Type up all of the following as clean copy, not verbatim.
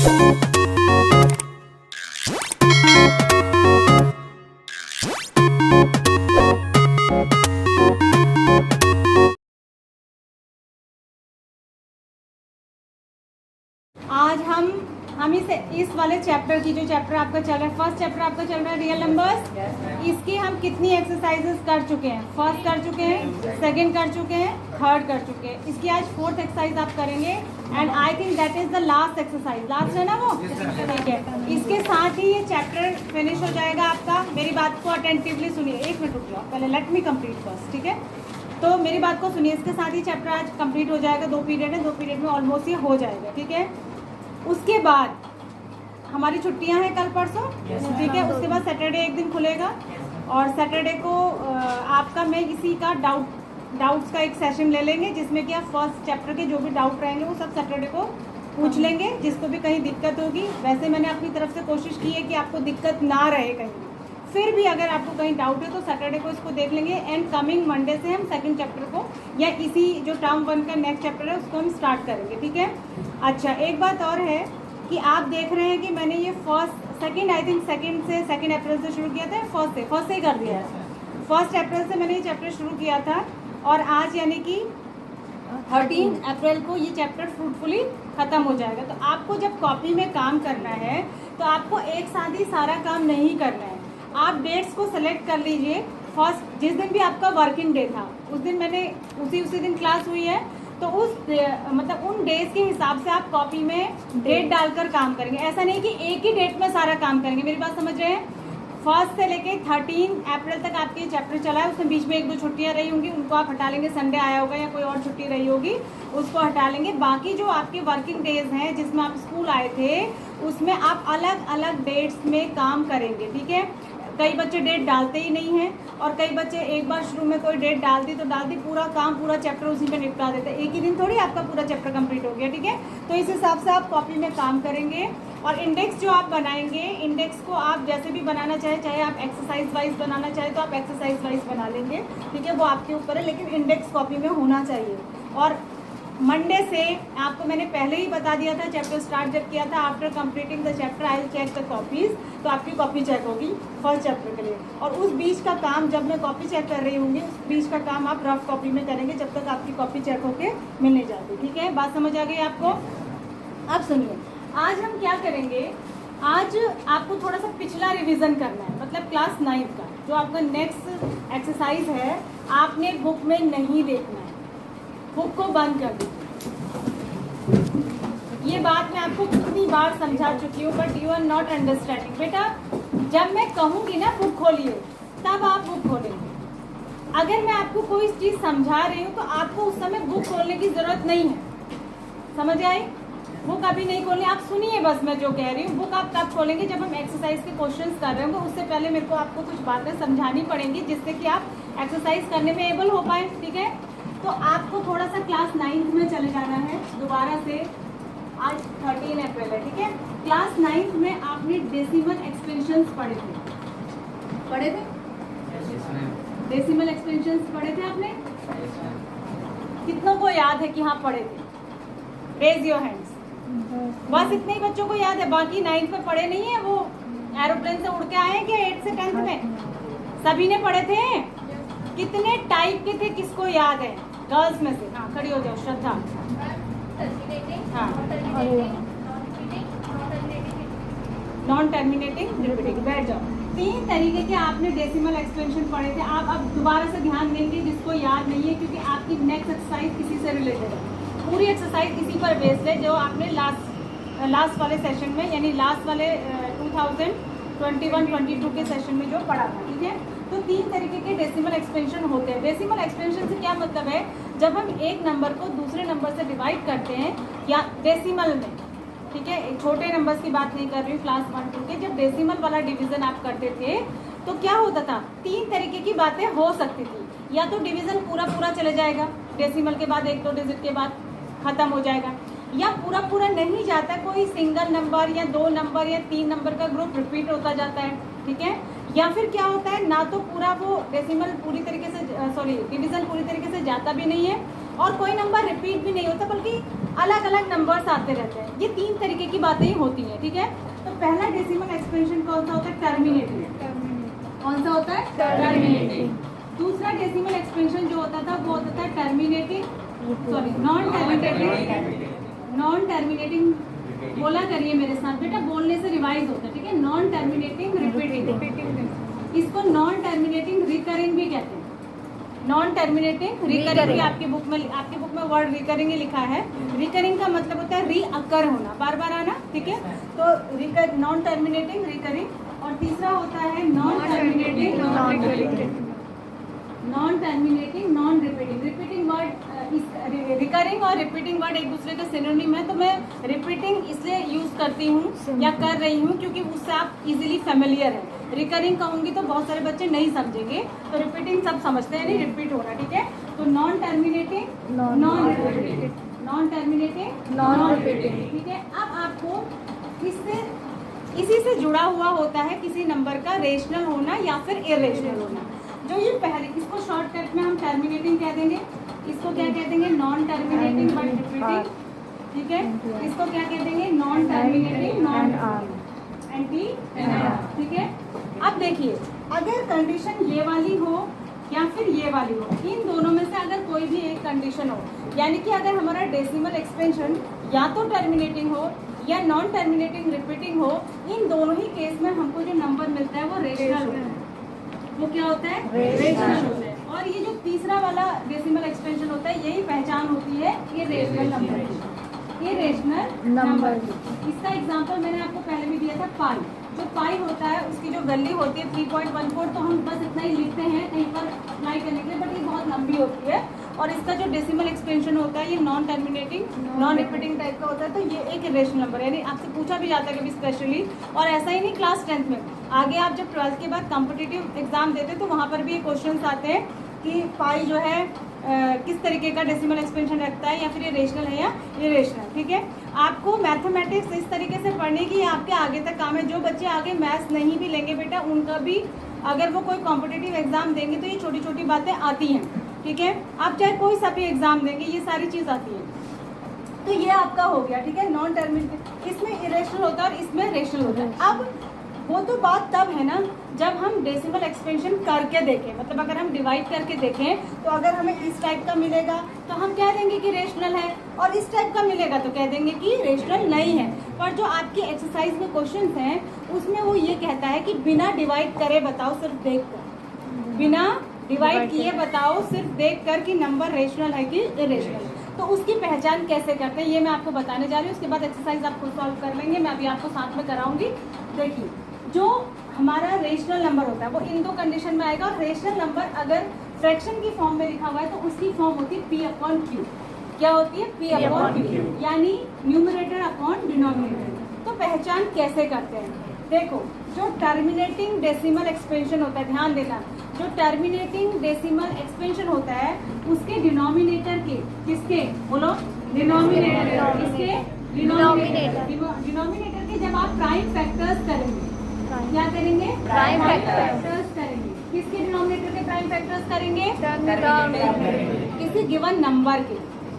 आज हम इस वाले चैप्टर की, जो चैप्टर आपका चल रहा है, फर्स्ट चैप्टर आपका चल रहा है रियल नंबर्स, इसकी हम कितनी एक्सरसाइजेस कर चुके हैं? फर्स्ट कर चुके हैं, सेकंड कर चुके हैं, थर्ड कर चुके हैं। इसकी आज फोर्थ एक्सरसाइज आप करेंगे and I think that is the last exercise. Last है ना वो? ठीक है। इसके साथ ही ये चैप्टर फिनिश हो जाएगा आपका। मेरी बात को अटेंटिवली सुनिए, एक मिनट रुक जाओ पहले, लेट मी कंप्लीट फर्स्ट, ठीक है? तो मेरी बात को सुनिए, इसके साथ ही चैप्टर आज कंप्लीट हो जाएगा। 2 पीरियड है, 2 पीरियड में ऑलमोस्ट ये हो जाएगा, ठीक है? उसके बाद हमारी छुट्टियां हैं कल परसों, ठीक है? उसके बाद सैटरडे एक दिन खुलेगा और सैटरडे को आपका मैं इसी का डाउट्स का एक सेशन ले लेंगे, जिसमें कि आप फर्स्ट चैप्टर के जो भी डाउट रहेंगे वो सब सैटरडे को पूछ लेंगे। जिसको भी कहीं दिक्कत होगी, वैसे मैंने अपनी तरफ से कोशिश की है कि आपको दिक्कत ना रहे कहीं, फिर भी अगर आपको कहीं डाउट है तो सैटरडे को इसको देख लेंगे एंड कमिंग मंडे से हम सेकंड चैप्टर को, या इसी जो टर्म 1 का नेक्स्ट चैप्टर है उसको हम स्टार्ट करेंगे, ठीक है? अच्छा, एक बात और है कि आप देख रहे हैं कि मैंने ये सेकंड अप्रैल से शुरू किया था, फर्स्ट से ही कर दिया है। 1 अप्रैल से मैंने ये चैप्टर शुरू किया था और आज यानी कि 13 अप्रैल को ये चैप्टर फ्रूटफुली ख़त्म हो जाएगा। तो आपको जब कॉपी में काम करना है तो आपको एक साथ ही सारा काम नहीं करना है। आप डेट्स को सेलेक्ट कर लीजिए। फर्स्ट जिस दिन भी आपका वर्किंग डे था उस दिन मैंने उसी दिन क्लास हुई है, तो मतलब उन डेज के हिसाब से आप कॉपी में डेट डालकर काम करेंगे। ऐसा नहीं कि एक ही डेट में सारा काम करेंगे। मेरी बात समझ रहे हैं? 1 से लेके 13 अप्रैल तक आपके चैप्टर चला है, उसमें बीच में 1-2 छुट्टियां रही होंगी, उनको आप हटा लेंगे। संडे आया होगा या कोई और छुट्टी रही होगी, उसको हटा लेंगे। बाकी जो आपके वर्किंग डेज हैं जिसमें आप स्कूल आए थे, उसमें आप अलग अलग डेट्स में काम करेंगे, ठीक है? कई बच्चे डेट डालते ही नहीं हैं और कई बच्चे एक बार शुरू में कोई डेट डाल दी तो डाल दी, पूरा चैप्टर उसी में निपटा देते हैं। एक ही दिन थोड़ी आपका पूरा चैप्टर कंप्लीट हो गया, ठीक है? तो इस हिसाब से आप कॉपी में काम करेंगे। और इंडेक्स जो आप बनाएंगे, इंडेक्स को आप जैसे भी बनाना चाहे आप एक्सरसाइज वाइज बनाना चाहे तो आप एक्सरसाइज वाइज बना लेंगे, ठीक है? वो आपके ऊपर है, लेकिन इंडेक्स कॉपी में होना चाहिए। और मंडे से आपको मैंने पहले ही बता दिया था, चैप्टर स्टार्ट जब किया था, after completing the chapter I will check the copies, तो आपकी कॉपी चेक होगी फर्स्ट चैप्टर के लिए। और उस बीच का काम, जब मैं कॉपी चेक कर रही होंगी, उस बीच का काम आप रफ कॉपी में करेंगे जब तक आपकी कॉपी चेक होके मिलने जाती, ठीक है? बात समझ आ गई आपको? अब सुनिए, आज हम क्या करेंगे, आज आपको थोड़ा सा पिछला रिवीजन करना है, मतलब क्लास 9 का जो आपका नेक्स्ट एक्सरसाइज है, आपने बुक में नहीं देखना है, बुक को बंद कर दीजिए। ये बात मैं आपको कितनी बार समझा चुकी हूँ, but you are not understanding. बेटा, जब मैं कहूँगी ना बुक खोलिए, तब आप बुक खोलेंगे। अगर मैं आपको कोई चीज़ समझा रही हूँ तो आपको उस समय बुक खोलने की ज़रूरत नहीं है, समझ आई? बुक अभी नहीं खोलनी, आप सुनिए बस मैं जो कह रही हूँ। बुक आप तब खोलेंगे जब हम एक्सरसाइज के क्वेश्चंस कर रहे होंगे। उससे पहले मेरे को आपको कुछ बातें समझानी पड़ेंगी जिससे कि आप एक्सरसाइज करने में एबल हो पाए, ठीक है? तो आपको थोड़ा सा क्लास 9 में चले जाना है दोबारा से। आज 13 अप्रैल है, ठीक है? क्लास 9 में आपने डेसिमल एक्सपेंशंस पढ़े थे? डेसिमल एक्सपेंशंस पढ़े थे आपने? कितनों को याद है कि हाँ पढ़े थे? Raise your hands. बस इतने ही बच्चों को याद है, बाकी 9 में पढ़े नहीं है। वो एरोप्लेन से उड़ के आए हैं क्या 8 से 10th में? सभी ने पढ़े थे? कितने टाइप के थे, किसको याद है? गर्ल्स में से हाँ खड़ी हो जाओ। श्रद्धा, हाँ, नॉन टर्मिनेटिंग रिपीटिंग, बैठ जाओ। 3 तरीके के आपने डेसिमल एक्सपेंशन पढ़े थे। आप अब दोबारा से ध्यान देंगे जिसको याद नहीं है, क्योंकि आपकी नेक्स्ट एक्सरसाइज इसी से रिलेटेड है। पूरी एक्सरसाइज इसी पर बेस्ड है जो आपने लास्ट वाले सेशन में, यानी लास्ट वाले 2021-22 के सेशन में जो पढ़ा था, ठीक है? तो 3 तरीके के डेसिमल एक्सपेंशन होते हैं। डेसिमल एक्सपेंशन से क्या मतलब है? जब हम एक नंबर को दूसरे नंबर से डिवाइड करते हैं, या डेसिमल में, ठीक है, छोटे नंबर्स की बात नहीं कर रही हूँ, क्लास 1-2 के, जब डेसिमल वाला डिवीजन आप करते थे तो क्या होता था? 3 तरीके की बातें हो सकती थी। या तो डिवीजन पूरा चले जाएगा, डेसिमल के बाद 1-2 डिजिट के बाद खत्म हो जाएगा, या पूरा नहीं जाता, कोई सिंगल नंबर या 2 नंबर या 3 नंबर का ग्रुप रिपीट होता जाता है, ठीक है? या फिर क्या होता है, ना तो पूरा वो डेसिमल पूरी तरीके से डिवीजन पूरी तरीके से जाता भी नहीं है, और कोई नंबर रिपीट भी नहीं होता, बल्कि अलग अलग नंबर्स आते रहते हैं। ये 3 तरीके की बातें ही होती हैं, ठीक है। तो पहला डेसिमल एक्सपेंशन कौन सा होता है? टर्मिनेटिंग। कौन सा होता है? टर्मिनेटिंग। दूसरा डेसिमल एक्सपेंशन जो होता था वो होता था terminating, sorry non terminating. Non terminating बोला करिए मेरे साथ बेटा, बोलने से रिवाइज होता है, ठीक है। नॉन टर्मिनेटिंग रिपीटिंग, इसको नॉन टर्मिनेटिंग रिकरिंग भी कहते हैं। नॉन टर्मिनेटिंग रिकरिंग, आपकी बुक में वर्ड रिकरिंग ही लिखा है। रिकरिंग का मतलब होता है रीअकर होना, बार बार आना, ठीक है। तो नॉन टर्मिनेटिंग रिकरिंग। और तीसरा होता है non terminating non repeating. Repeating word, recurring और रिपीटिंग वर्ड एक दूसरे के सिनोनिम है, तो मैं रिपीटिंग इसलिए यूज करती हूँ या कर रही हूँ क्योंकि उससे आप इजीली फेमिलियर है। रिकरिंग कहूंगी तो बहुत सारे बच्चे नहीं समझेंगे, तो रिपीटिंग सब समझते हैं, नहीं रिपीट होना, ठीक है। तो non terminating non repeating, non terminating non repeating, ठीक है। अब आपको इसी से जुड़ा हुआ होता है किसी नंबर का रेशनल होना या फिर इरेशनल होना। जो ये पहले, इसको शॉर्टकट में हम टर्मिनेटिंग कह देंगे, इसको क्या कह देंगे? नॉन टर्मिनेटिंग बट रिपीटिंग, ठीक है। इसको क्या कह देंगे? नॉन टर्मिनेटिंग नॉन एंटी, ठीक है। अब देखिए, अगर कंडीशन ये वाली हो या फिर ये वाली हो, इन दोनों में से अगर कोई भी एक कंडीशन हो, यानी कि अगर हमारा डेसिमल एक्सपेंशन या तो टर्मिनेटिंग हो या नॉन टर्मिनेटिंग रिपीटिंग हो, इन दोनों ही केस में हमको जो नंबर मिलता है वो रेशनल होता है। वो क्या होता है? रेशनल होता है। और ये जो तीसरा वाला डेसिमल एक्सपेंशन होता है, यही पहचान होती है ये रेशनल नंबर की, ये रेशनल नंबर की। इसका एग्जांपल मैंने आपको पहले भी दिया था, पाई। जो पाई होता है उसकी जो वैल्यू होती है 3.14, तो हम बस इतना ही लिखते हैं कहीं पर अप्लाई करने के लिए, बट ये बहुत लंबी होती है। और इसका जो डेसिमल एक्सपेंशन होता है ये non terminating non repeating type का होता है, तो ये एक इरेशनल नंबर है, यानी आपसे पूछा भी जाता है कभी स्पेशली। और ऐसा ही नहीं, क्लास 10th में आगे आप जब 12th के बाद कॉम्पिटिटिव एग्जाम देते तो वहाँ पर भी ये क्वेश्चन आते हैं कि पाई जो है किस तरीके का डेसिमल एक्सपेंशन रखता है, या फिर ये रेशनल है या इरेशनल, ठीक है। आपको मैथमेटिक्स इस तरीके से पढ़ने की आपके आगे तक काम है। जो बच्चे आगे मैथ्स नहीं भी लेंगे बेटा, उनका भी अगर वो कोई कॉम्पिटिटिव एग्जाम देंगे तो ये छोटी छोटी बातें आती हैं, ठीक है। आप चाहे कोई सा भी एग्जाम देंगे ये सारी चीज़ आती है। तो ये आपका हो गया, ठीक है। नॉन टर्मिनेटिंग, इसमें इरेशनल होता है और इसमें रेशनल होता है। अब वो तो बात तब है ना जब हम डेसिमल एक्सपेंशन करके देखें, मतलब अगर हम डिवाइड करके देखें तो अगर हमें इस टाइप का मिलेगा तो हम कह देंगे कि रेशनल है, और इस टाइप का मिलेगा तो कह देंगे कि रेशनल नहीं है। पर जो आपकी एक्सरसाइज में क्वेश्चंस हैं उसमें वो ये कहता है कि बिना डिवाइड करे बताओ, सिर्फ देख कर, बिना डिवाइड किए बताओ, सिर्फ देख कर कि नंबर रेशनल है कि इरेशनल। तो उसकी पहचान कैसे करते हैं ये मैं आपको बताने जा रही हूँ। उसके बाद एक्सरसाइज आप खुद सॉल्व कर लेंगे, मैं अभी आपको साथ में कराऊंगी। देखिए, जो हमारा रेशनल नंबर होता है वो इन दो कंडीशन में आएगा। और रेशनल नंबर अगर फ्रैक्शन की फॉर्म में लिखा हुआ है तो उसकी फॉर्म होती है P/Q। क्या होती है? P/Q, यानी न्यूमरेटर अपॉन डिनोमिनेटर। तो पहचान कैसे करते हैं? देखो, जो टर्मिनेटिंग डेसिमल एक्सपेंशन होता है, ध्यान देना, जो टर्मिनेटिंग डेसिमल एक्सपेंशन होता है उसके डिनोमिनेटर के, किसके बोलो? डिनोमिनेटर, किसके? डिनोमिनेटर के जब आप प्राइम फैक्टर्स करेंगे, क्या करेंगे? प्राइम फैक्टर्स करेंगे। किसके डिनोमिनेटर के प्राइम फैक्टर्स करेंगे? किसी गिवन नंबर के,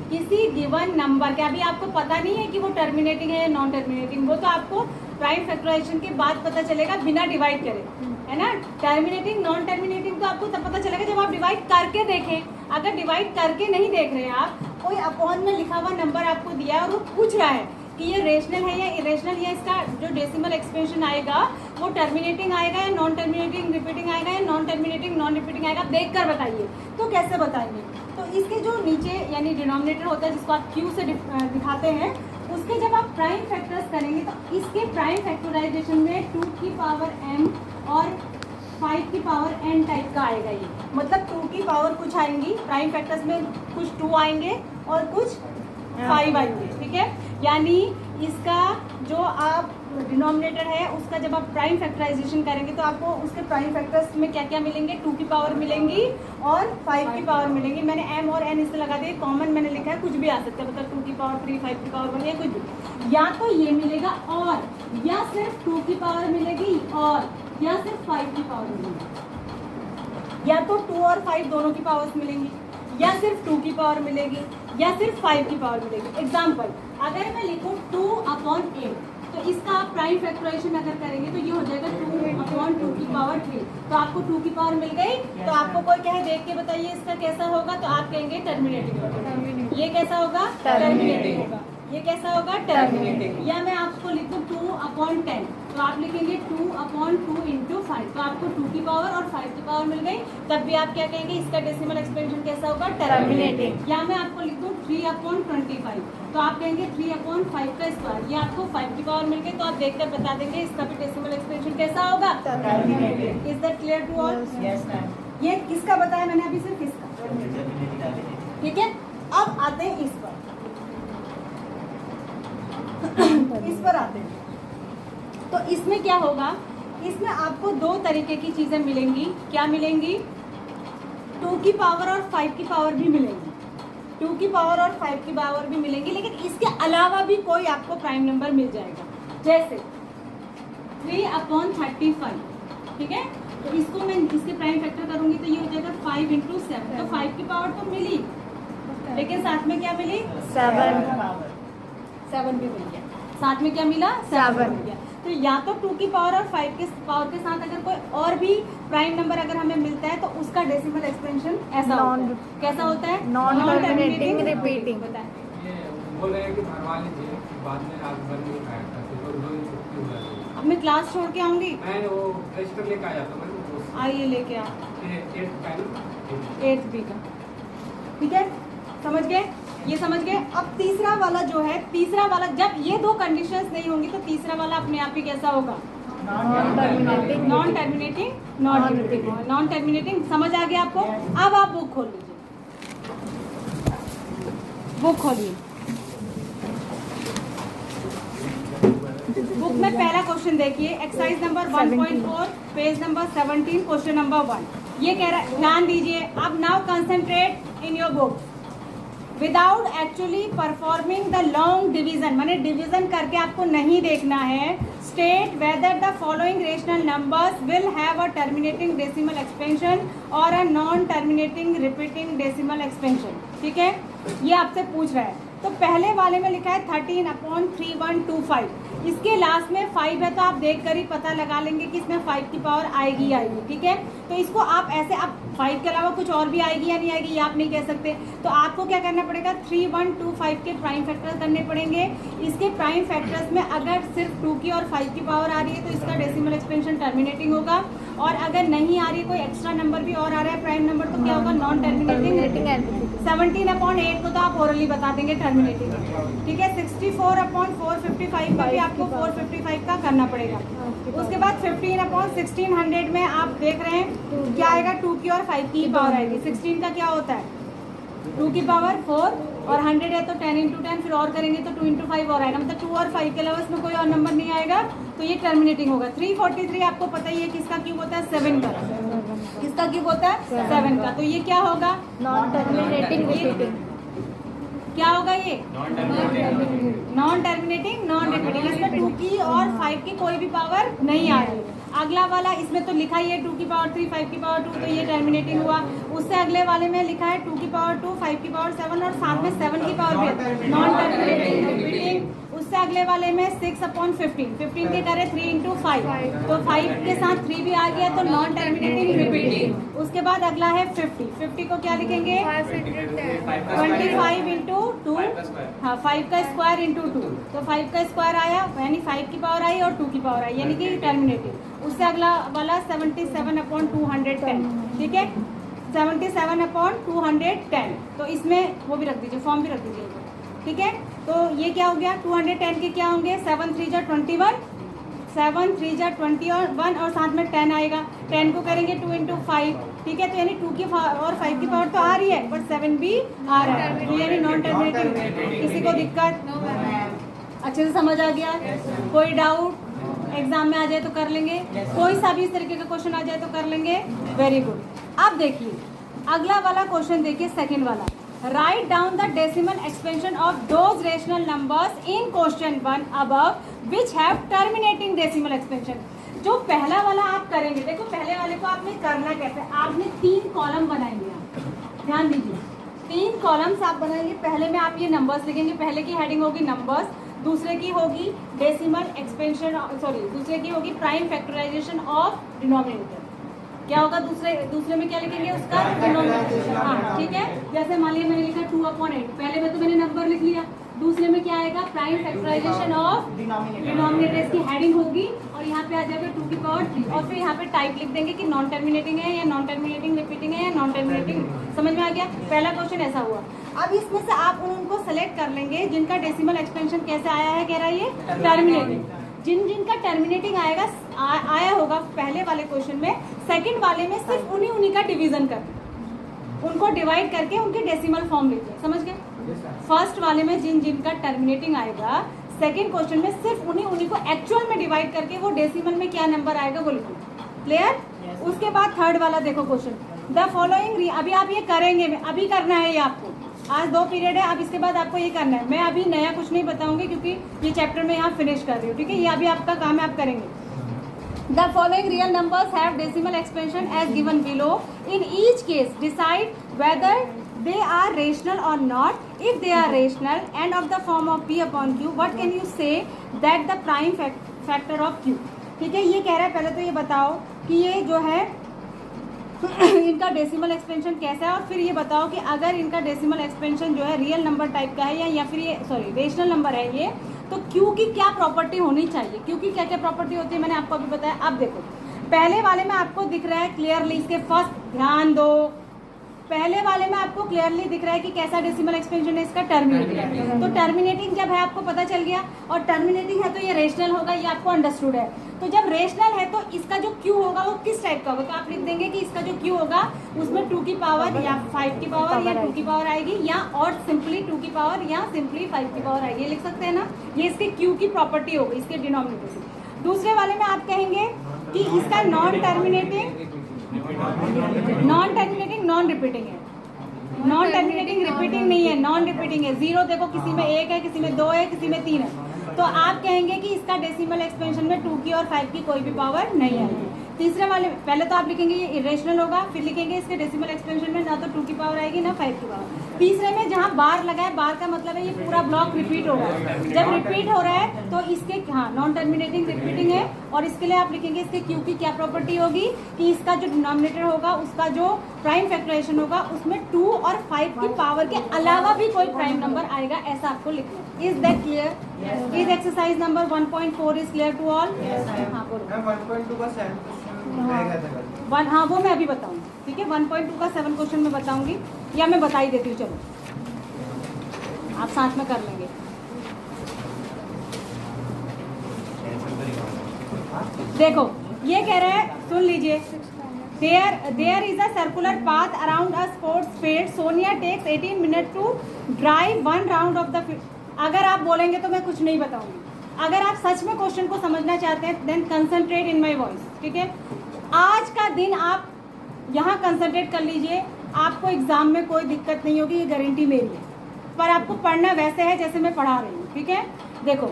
किसी गिवन नंबर के। अभी आपको पता नहीं है कि वो टर्मिनेटिंग है या नॉन टर्मिनेटिंग, वो तो आपको प्राइम फैक्टराइजेशन के बाद पता चलेगा बिना डिवाइड करे, है ना। टर्मिनेटिंग नॉन टर्मिनेटिंग तो आपको तब पता चलेगा जब आप डिवाइड करके देखें। अगर डिवाइड करके नहीं देख रहे हैं आप, कोई अपॉन में लिखा हुआ नंबर आपको दिया है और वो पूछ रहा है कि ये रेशनल है या इरेशनल, या इसका जो डेसिमल एक्सपेंशन आएगा वो टर्मिनेटिंग आएगा या नॉन टर्मिनेटिंग रिपीटिंग आएगा या नॉन टर्मिनेटिंग नॉन रिपीटिंग आएगा, देख कर बताइए। तो कैसे बताएंगे? तो इसके जो नीचे यानी डिनोमिनेटर होता है जिसको आप Q से दिखाते हैं, उसके जब आप प्राइम फैक्टर्स करेंगे तो इसके प्राइम फैक्टराइजेशन में 2 की पावर m और 5 की पावर n टाइप का आएगा। ये मतलब 2 की पावर कुछ आएंगी, प्राइम फैक्टर्स में कुछ 2 आएंगे और कुछ 5 आएंगे, ठीक है। यानी इसका जो आप डिनोमिनेटर है उसका जब आप प्राइम फैक्टराइजेशन करेंगे तो आपको उसके प्राइम फैक्टर्स में क्या क्या मिलेंगे? 2 की पावर मिलेंगी और 5 की पावर मिलेंगी। मैंने m और n इससे लगा दिया, कॉमन मैंने लिखा है, कुछ भी आ सकता है, मतलब 2 की पावर 3, 5 की पावर 1 या कुछ भी। या तो ये मिलेगा और, या सिर्फ 2 की पावर मिलेगी और, या सिर्फ 5 की पावर मिलेगी। या तो 2 और 5 दोनों की पावर्स मिलेंगी, या सिर्फ 2 की पावर मिलेगी, या सिर्फ 5 की पावर मिलेगी। एग्जाम्पल, अगर मैं लिखूँ 2/8, तो इसका आप प्राइम फैक्टराइजेशन अगर करेंगे तो ये हो जाएगा 2/2 की पावर 3। तो आपको 2 की पावर मिल गई। तो आपको कोई कहे देख के बताइए इसका कैसा होगा, तो आप कहेंगे टर्मिनेटिंग। ये कैसा होगा? टर्मिनेटिंग होगा। ये कैसा होगा? टर्मिनेटिंग। या मैं आपको लिखूँ 2/10, तो आप लिखेंगे 2/2 × 5। तो आपको 2 की पावर और 5 की पावर मिल गई। तब भी आप क्या कहेंगे? इसका डेसिमल एक्सपेंशन कैसा होगा? टर्मिनेटिंग। या मैं आपको लिखूँ 3/25, तो आप कहेंगे 3/5 का स्क्वायर। ये आपको 5 की पावर मिल गई। तो आप देखकर बता देंगे इसका भी डेसिमल एक्सपेंशन कैसा होगा? Terminating. Is that clear to all? Yes ma'am. ये किसका बताया मैंने अभी? सिर्फ किसका। ठीक है, अब आते हैं इस पर। इस पर आते हैं। तो इसमें क्या होगा? इसमें आपको 2 तरीके की चीजें मिलेंगी। क्या मिलेंगी? 2 की पावर और 5 की पावर भी मिलेंगी। 2 की पावर और 5 की पावर भी मिलेंगी, लेकिन इसके अलावा भी कोई आपको प्राइम नंबर मिल जाएगा। जैसे 3/35, ठीक है। तो इसको मैं इसके प्राइम फैक्टर करूंगी तो ये हो जाएगा 5 × 7। तो 5 की पावर तो मिली, लेकिन साथ में क्या मिली? 7 भी मिल गया। साथ में क्या मिला? 7 मिल गया। तो या तो 2 की पावर और 5 के पावर के साथ अगर कोई और भी प्राइम नंबर अगर हमें मिलता है तो उसका डेसिमल एक्सपेंशन ऐसा होता है। कैसा होता है? Non terminating repeating. बताएं। बोल रहे हैं कि भरवा लीजिए, बाद में रात भर नहीं खाया था, तो दो ही छुट्टी हो जाती है। अब मैं क्लास छोड़ के आऊंगी। मैं वो रजिस्टर लेके आ जाता हूँ। आइए लेके आओ। 8th B का, ठीक है, समझ गए? ये समझ गए। अब तीसरा वाला जो है, तीसरा वाला जब ये 2 कंडीशंस नहीं होंगी तो तीसरा वाला अपने आप ही कैसा होगा? Non terminating. Non terminating, non terminating. समझ आ गया आपको? अब आप बुक खोल लीजिए, बुक खोलिए। बुक में पहला क्वेश्चन देखिए, exercise number 1.4, page number 17, question number 1। ये कह रहा है, ध्यान दीजिए। अब now concentrate in your book without actually performing the long division, माने डिवीजन करके आपको नहीं देखना है। State whether the following rational numbers will have a terminating decimal expansion और a non terminating repeating decimal expansion. ठीक है, ये आपसे पूछ रहा है। तो पहले वाले में लिखा है 13/3125। इसके लास्ट में 5 है, तो आप देख कर ही पता लगा लेंगे कि इसमें 5 की पावर आएगी आएगी। ठीक है, तो इसको आप ऐसे, आप 5 के अलावा कुछ और भी आएगी या नहीं आएगी ये आप नहीं कह सकते। तो आपको क्या करना पड़ेगा? 3125 के प्राइम फैक्टर्स करने पड़ेंगे। इसके प्राइम फैक्टर्स में अगर सिर्फ 2 की और 5 की पावर आ रही है तो इसका डेसिमल एक्सपेंशन टर्मिनेटिंग होगा, और अगर नहीं आ रही, कोई एक्स्ट्रा नंबर भी और आ रहा है प्राइम नंबर, तो क्या होगा? Non terminating. 17/8 को तो आप ओरली बता देंगे टर्मिनेटिंग। ठीक है, 64/455 का भी आपको 455 का करना पड़ेगा। उसके बाद 15/1600 में आप देख रहे हैं क्या आएगा? 2 की और 5 की पावर आएगी। 16 का क्या होता है? 2 की पावर 4, और 100 है तो 10 × 10, फिर और करेंगे तो 2 × 5 और आएगा, मतलब 2 और 5 के अलावा इसमें कोई और नंबर नहीं आएगा, तो ये टर्मिनेटिंग होगा। 343 आपको पता ही है किसका क्यूब होता है? 7 का। किसका क्यूब होता है? 7 का। तो ये क्या होगा? Non terminating repeating. क्या होगा ये? Non terminating non repeating. इसमें 2 की और 5 की कोई भी पावर नहीं आ रही। अगला वाला इसमें तो लिखा ही है 2 की पावर 3, 5 की पावर 2, तो ये टर्मिनेटिंग हुआ। उससे अगले वाले में लिखा है 2 की पावर 2, 5 की पावर 7, और साथ में 7 की पावर भी नॉन टर्मिनेटिंग रिपीटिंग। उससे अगले वाले में 6/15, 15 के करे 3 × 5, तो 5 के साथ 3 भी आ गया तो नॉन टर्मिनेटिंग रिपीटिंग। उसके बाद अगला है 50, 50 को क्या लिखेंगे? 25 × 2, हाँ 5 का स्क्वायर × 2, तो 5 का स्क्वायर आया, यानी 5 की पावर आई और 2 की पावर आई, यानी कि टर्मिनेटिंग। उससे अगला वाला 77/210। ठीक है, 77/210। तो इसमें वो भी रख दीजिए, फॉर्म भी रख दीजिए। ठीक है, तो ये क्या हो गया? 210 के क्या होंगे? 7 3 जा 21, 7 3 जा 21, और साथ में 10 आएगा। 10 को करेंगे 2 × 5। ठीक है, तो यानी 2 की और 5 की पावर तो आ रही है, बट 7 भी आ रहा है, तो यानी नॉन टर्मिनेटिंग। किसी को दिक्कत? अच्छे से समझ आ गया? कोई डाउट? एग्जाम में आ जाए तो कर लेंगे, कोई सा भी इस तरीके का क्वेश्चन आ जाए तो कर लेंगे। Very good. अब देखिए अगला वाला क्वेश्चन, देखिए सेकंड वाला। Write down the decimal expansion of those rational numbers in question 1 above which have terminating decimal expansion. जो पहला वाला आप करेंगे, देखो पहले वाले को आपने करना कैसे, आपने 3 कॉलम बनाएंगे। आप ध्यान दीजिए, 3 कॉलम्स आप बनाएंगे। पहले में आप ये नंबर्स लिखेंगे, पहले की हेडिंग होगी नंबर्स, दूसरे की होगी डेसिमल एक्सपेंशन, दूसरे की होगी प्राइम फैक्टराइजेशन ऑफ डिनोमिनेटर। क्या होगा दूसरे में क्या लिखेंगे उसका डिनोमिनेटर। हाँ ठीक है, जैसे मान लिया मैंने लिखा 2/8, पहले में तो मैंने नंबर लिख लिया, दूसरे में क्या आएगा प्राइम फैक्टराइजेशन ऑफ डिनोमिनेटर, इसकी हेडिंग होगी और यहाँ पे आ जाएगा 2 की पावर 3 और फिर यहाँ पे टाइप लिख देंगे कि नॉन टर्मिनेटिंग है या नॉन टर्मिनेटिंग रिपीटिंग है या नॉन टर्मिनेटिंग। समझ में आ गया? पहला क्वेश्चन ऐसा हुआ। अब इसमें से आप उनको सेलेक्ट कर लेंगे जिनका डेसिमल एक्सपेंशन कैसे आया है, कह रहा है ये टर्मिनेटिंग। जिनका टर्मिनेटिंग आया होगा पहले वाले क्वेश्चन में, सेकंड वाले में सिर्फ उन्हीं का डिवीजन कर, उनको डिवाइड करके उनके डेसिमल फॉर्म लिखिए। समझ गए? फर्स्ट वाले में जिनका टर्मिनेटिंग आएगा, सेकंड क्वेश्चन में सिर्फ उन्हीं को एक्चुअल में डिवाइड करके वो डेसिमल में क्या नंबर आएगा वो लिखो। क्लियर? उसके बाद थर्ड वाला देखो क्वेश्चन, द फॉलोइंग, अभी आप ये करेंगे, अभी करना है ये आपको, आज 2 पीरियड है, अब इसके बाद आपको ये करना है। मैं अभी नया कुछ नहीं बताऊंगी क्योंकि ये चैप्टर में यहाँ फिनिश कर रही हूँ, ठीक है? ये अभी आपका काम है, आप करेंगे। The following real numbers have decimal expansion as given below, in each case decide whether they are rational or not. If they are rational and of the form of p upon q, what can you say that the prime factor of q? ठीक है, ये कह रहा है पहले तो ये बताओ कि ये जो है इनका डेसिमल एक्सपेंशन कैसा है, और फिर ये बताओ कि अगर इनका डेसिमल एक्सपेंशन जो है रियल नंबर टाइप का है या फिर ये रेशनल नंबर है ये, तो q की क्या प्रॉपर्टी होनी चाहिए, q की क्या क्या प्रॉपर्टी होती है मैंने आपको अभी बताया। अब देखो पहले वाले में आपको दिख रहा है क्लियरली, इसके फर्स्ट ध्यान दो, पहले वाले में आपको क्लियरली दिख रहा है कि कैसा डेसिमल एक्सपेंशन है इसका, टर्मिनेटिंग। तो टर्मिनेटिंग जब है आपको पता चल गया, और टर्मिनेटिंग है तो ये रेशनल होगा, ये आपको अंडरस्टूड है। तो जब रेशनल है तो इसका जो क्यू होगा वो किस टाइप का होगा, तो आप लिख देंगे कि इसका जो क्यू होगा उसमें 2 की पावर या 5 की पावर या 2 की पावर आएगी, या और सिंपली 2 की पावर या सिंपली 5 की पावर आएगी, लिख सकते हैं ना। ये इसके क्यू की प्रॉपर्टी होगी इसके डिनोमिनेटर से। दूसरे वाले में आप कहेंगे कि इसका नॉन टर्मिनेटिंग नॉन रिपीटिंग है, नॉन टर्मिनेटिंग रिपीटिंग नहीं है, नॉन रिपीटिंग है। 0 देखो किसी में 1 है, किसी में 2 है, किसी में 3 है, तो आप कहेंगे कि इसका डेसिमल एक्सपेंशन में 2 की और 5 की कोई भी पावर नहीं आएगी। तीसरे वाले पहले तो आप लिखेंगे ये इरेशनल होगा, फिर लिखेंगे इसके डेसिमल एक्सपेंशन में ना तो 2 की पावर आएगी ना 5 की पावर। तीसरे में जहाँ बार लगा है, बार का मतलब है ये पूरा ब्लॉक रिपीट हो रहा है। जब रिपीट हो रहा है तो इसके हाँ नॉन टर्मिनेटिंग रिपीटिंग है, और इसके लिए आप लिखेंगे इसके क्यू की क्या प्रॉपर्टी होगी कि इसका जो डिनोमिनेटर होगा उसका जो प्राइम फैक्टराइजेशन होगा उसमें 2 और 5 की पावर के अलावा भी कोई प्राइम नंबर आएगा, ऐसा आपको लिखना है। Is that clear? Is exercise number 1.4 is clear to all? हाँ बोलो। 1.2 का 7 क्वेश्चन वन, हाँ वो मैं अभी बताऊंगी, ठीक है? 1.2 का 7 क्वेश्चन मैं बताऊंगी, या मैं बता ही देती हूँ, चलो आप साथ में कर लेंगे। देखो ये कह रहा है, सुन लीजिए, there is a circular path around a sports field, Sonia takes 18 minute to drive 1 round of the field. अगर आप बोलेंगे तो मैं कुछ नहीं बताऊंगी, अगर आप सच में क्वेश्चन को समझना चाहते हैं then concentrate in my voice, ठीक है? आज का दिन आप यहाँ कंसंट्रेट कर लीजिए, आपको एग्जाम में कोई दिक्कत नहीं होगी, ये गारंटी मेरी है, पर आपको पढ़ना वैसे है जैसे मैं पढ़ा रही हूँ, ठीक है? देखो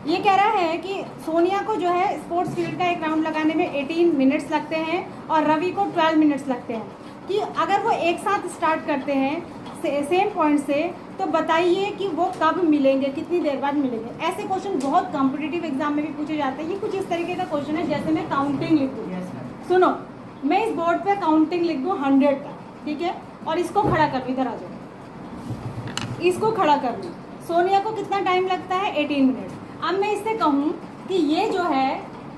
ये कह रहा है कि सोनिया को जो है स्पोर्ट्स फील्ड का एक राउंड लगाने में 18 मिनट्स लगते हैं और रवि को 12 मिनट्स लगते हैं, कि अगर वो एक साथ स्टार्ट करते हैं सेम पॉइंट से, तो बताइए कि वो कब मिलेंगे, कितनी देर बाद मिलेंगे। ऐसे क्वेश्चन बहुत कॉम्पिटिटिव एग्जाम में भी पूछे जाते हैं। ये कुछ इस तरीके का क्वेश्चन है जैसे मैं काउंटिंग लिख दूँ, सुनो मैं इस बोर्ड पे काउंटिंग लिख दूँ 100 तक, ठीक है? और इसको खड़ा कर लूँ, इधर आ जाओ, इसको खड़ा कर लूँ। सोनिया को कितना टाइम लगता है? 18 मिनट। अब मैं इससे कहूँ कि ये जो है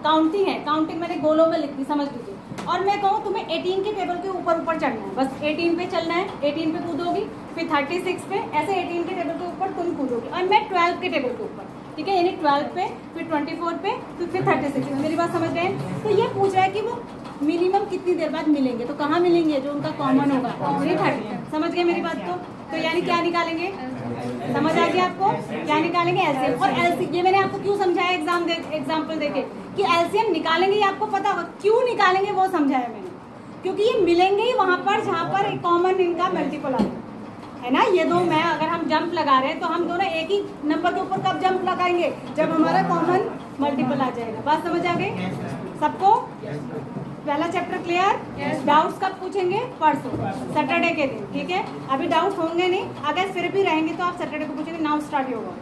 काउंटिंग है, काउंटिंग मैंने गोलों में लिख दी, समझ लीजिए, और मैं कहूँ तुम्हें 18 के टेबल के ऊपर ऊपर चढ़ना है, बस 18 पे चलना है, 18 पे कूदोगी, फिर 36 पे, ऐसे 18 के टेबल के ऊपर तुम कूदोगी, और मैं 12 के टेबल के ऊपर, ठीक है? यानी 12 पे, फिर 24 पे, फिर 36 पे। मेरी बात समझ रहे हैं? तो ये पूछ रहा है कि वो मिनिमम कितनी देर बाद मिलेंगे, तो कहाँ मिलेंगे? जो उनका कॉमन होगा, 30। समझ गए मेरी बात? तो यानी क्या निकालेंगे? समझ आ गया आपको? क्या निकालेंगे? एलसीएम। और एलसीएम ये मैंने आपको क्यों समझाया एग्जाम्पल देके कि एलसीएम निकालेंगे, ये आपको पता होगा क्यों निकालेंगे, वो समझाया मैंने, क्योंकि ये मिलेंगे ही वहां पर जहां पर कॉमन इनका मल्टीपल आ है ना। ये दो मैं अगर हम जंप लगा रहे हैं तो हम दोनों एक ही नंबर के ऊपर कब जंप लगाएंगे? जब हमारा कॉमन मल्टीपल आ जाएगा। बात समझ आ गई सबको? पहला चैप्टर क्लियर? डाउट्स कब पूछेंगे? परसों, सैटरडे के दिन, ठीक है? अभी डाउट्स होंगे नहीं, अगर फिर भी रहेंगे तो आप सैटरडे को पूछेंगे। Now start yoga.